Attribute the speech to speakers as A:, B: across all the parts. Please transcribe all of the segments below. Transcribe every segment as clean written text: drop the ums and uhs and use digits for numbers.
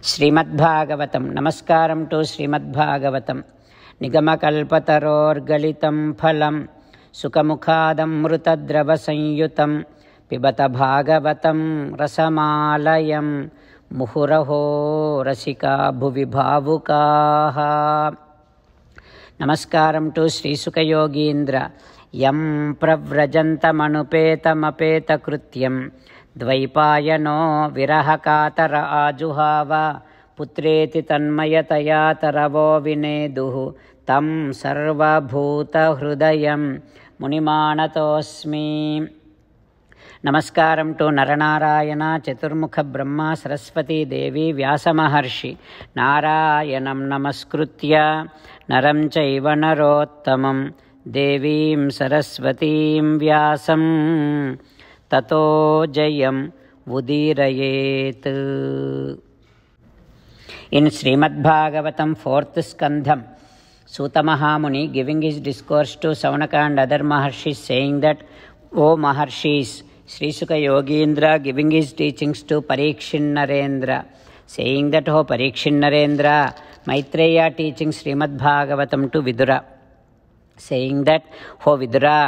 A: శ్రీమద్భాగవతం. నమస్కారం టు శ్రీమద్భాగవతం. నిగమకల్పతరోర్గలితం ఫలం సుఖముఖాదమృతద్రవ సంయుతం పిబత భాగవతం రసమాలయం ముహురహో రసికా భువి భావుకాః. నమస్కారం టు శ్రీసుఖయోగీంద్ర. యం ప్రవ్రజంతమనుపేతమపేతకృత్యం ద్వైపాయనో విరహకాతర ఆజుహావ పుత్రేతి తన్మయతయా తరవో వినేదుః తం సర్వభూతహృదయం మునిమానతోస్మి. నమస్కారం టు నరనారాయణ చతుర్ముఖ బ్రహ్మ సరస్వతీదేవి వ్యాసమహర్షి. నారాయణం నమస్కృత్య నరం చైవ నరోత్తమం దేవీం సరస్వతీం వ్యాసం తతో జయం ఉదీరయేత్. In Srimad Bhagavatam 4th skandham, Suta Mahamuni giving his discourse to Saunaka and other Maharshis, saying that, O Maharshis, Sri Sukha Yogindra giving his teachings to Parikshin Narendra, saying that, O Parikshin Narendra, Maitreya teaching Srimad Bhagavatam to Vidura, saying that, O Vidura,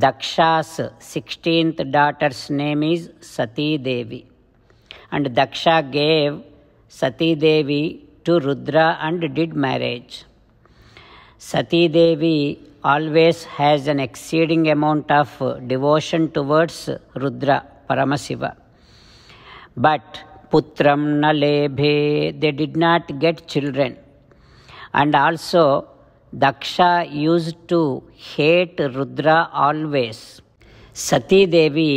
A: Daksha's 16th daughter's name is Sati Devi, and Daksha gave Sati Devi to Rudra and did marriage. Sati Devi always has an exceeding amount of devotion towards Rudra, Paramasiva. But Putram na lebhe, they did not get children. And also Daksha used to hate Rudra always. Sati Devi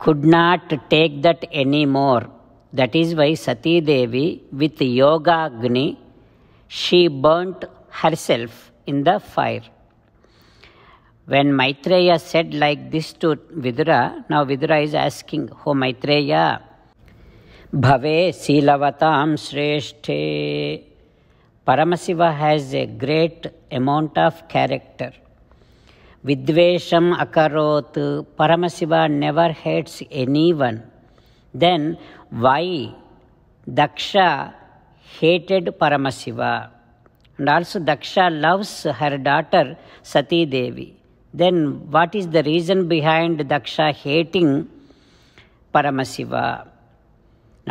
A: could not take that anymore. That is why Sati Devi with Yoga Agni, she burnt herself in the fire. When Maitreya said like this to Vidura, now Vidura is asking, "Oh Maitreya, bhave silavatam shresthe." Paramasiva has a great amount of character. Vidvesham akarot, Paramasiva never hates anyone. Then why Daksha hated Paramasiva? And also Daksha loves her daughter Sati Devi. Then what is the reason behind Daksha hating Paramasiva?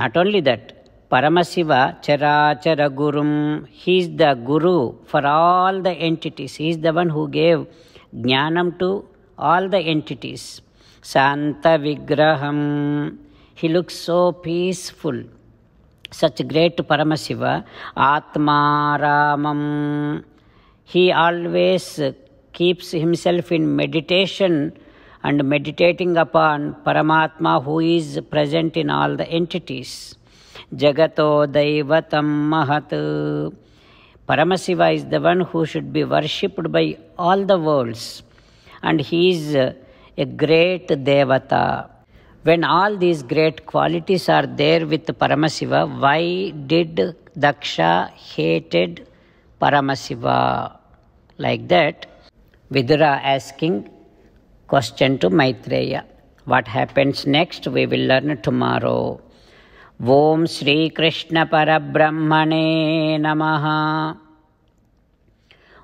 A: Not only that, Paramasiva Charachara Gurum, he is the Guru for all the entities. He is the one who gave Jnanam to all the entities. Santa Vigraham, he looks so peaceful. Such great Paramasiva. Atma Ramam, he always keeps himself in meditation and meditating upon Paramatma who is present in all the entities. Jagato Daivatam Mahat, Paramasiva is the one who should be worshipped by all the worlds, and he is a great Devata. When all these great qualities are there with Paramasiva, why did Daksha hated Paramasiva? Like that, Vidura asking question to Maitreya. What happens next, we will learn tomorrow. Om Shri Krishna Parabrahmane Namaha.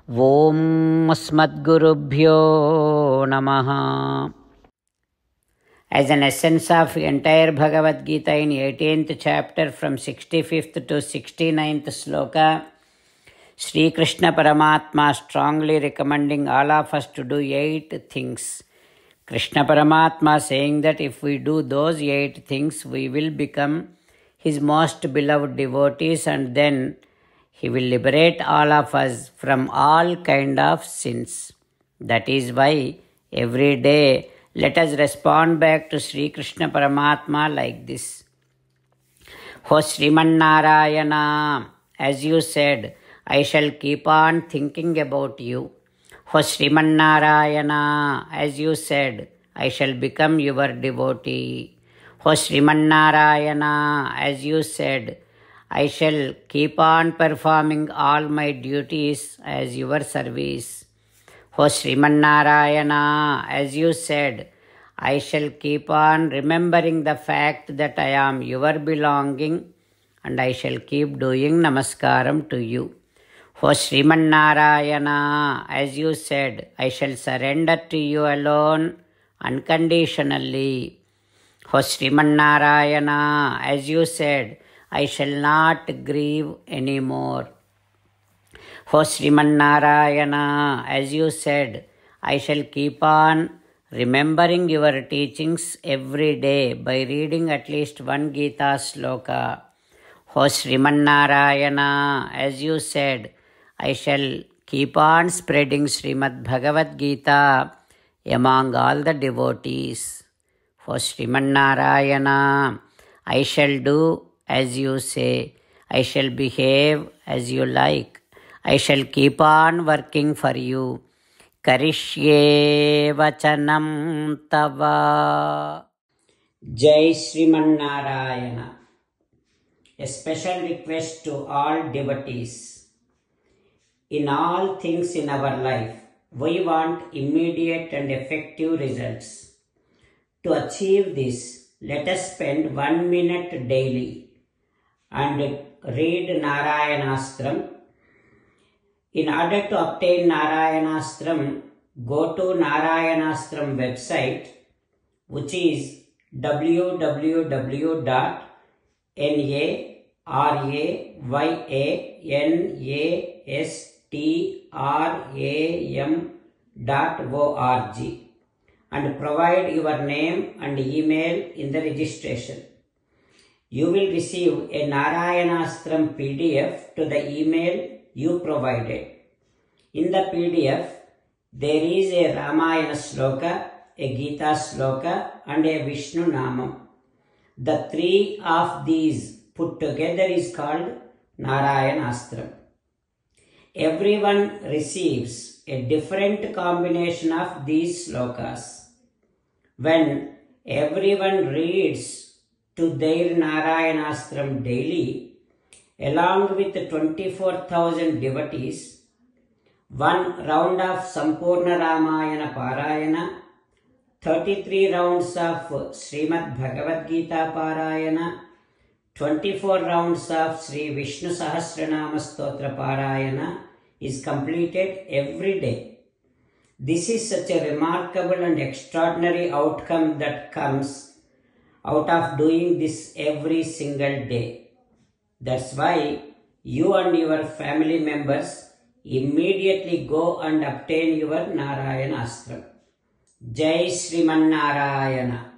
A: Om Asmadgurubhyo Namaha. As an essence of entire Bhagavad Gita in 18th chapter from 65th to 69th sloka, Sri Krishna Paramatma strongly recommending all of us to do 8 things. Krishna Paramatma saying that if we do those 8 things, we will become his most beloved devotees, and then he will liberate all of us from all kind of sins. That is why every day let us respond back to Sri Krishna Paramatma like this. O Sriman Narayana, as you said, I shall keep on thinking about you. O Sriman Narayana, as you said, I shall become your devotee. O Sriman Narayana, as you said, I shall keep on performing all my duties as your service. O Sriman Narayana, as you said, I shall keep on remembering the fact that I am your belonging and I shall keep doing namaskaram to you. O Srimannarayana, as you said, I shall surrender to you alone unconditionally. O Srimannarayana, as you said, I shall not grieve anymore. O Srimannarayana, as you said, I shall keep on remembering your teachings every day by reading at least one Gita sloka. O Srimannarayana, as you said, I shall keep on spreading Srimad Bhagavad Gita among all the devotees. O Srimannarayana, I shall do as you say. I shall behave as you like. I shall keep on working for you. Karishye vachanam tava. Jai Srimannarayana. A special request to all devotees. In all things in our life, we want immediate and effective results. To achieve this, let us spend 1 minute daily and read Narayanastram. In order to obtain Narayanastram, go to Narayanastram website, which is www.narayanastram.org and provide your name and email in the registration. You will receive a Narayanastram PDF to the email you provided. In the PDF, there is a Ramayana sloka, a Gita sloka, and a Vishnu Namam. The three of these put together is called Narayanastram. Everyone receives a different combination of these slokas. When everyone reads to their Narayanastram daily, along with 24,000 devotees, one round of Sampurna Ramayana Parayana, 33 rounds of Srimad Bhagavad Gita Parayana, 24 rounds of Sri Vishnu Sahasranama Stotra Parayana is completed every day. This is such a remarkable and extraordinary outcome that comes out of doing this every single day. That's why you and your family members immediately go and obtain your Narayanastram. Jai Srimannarayana.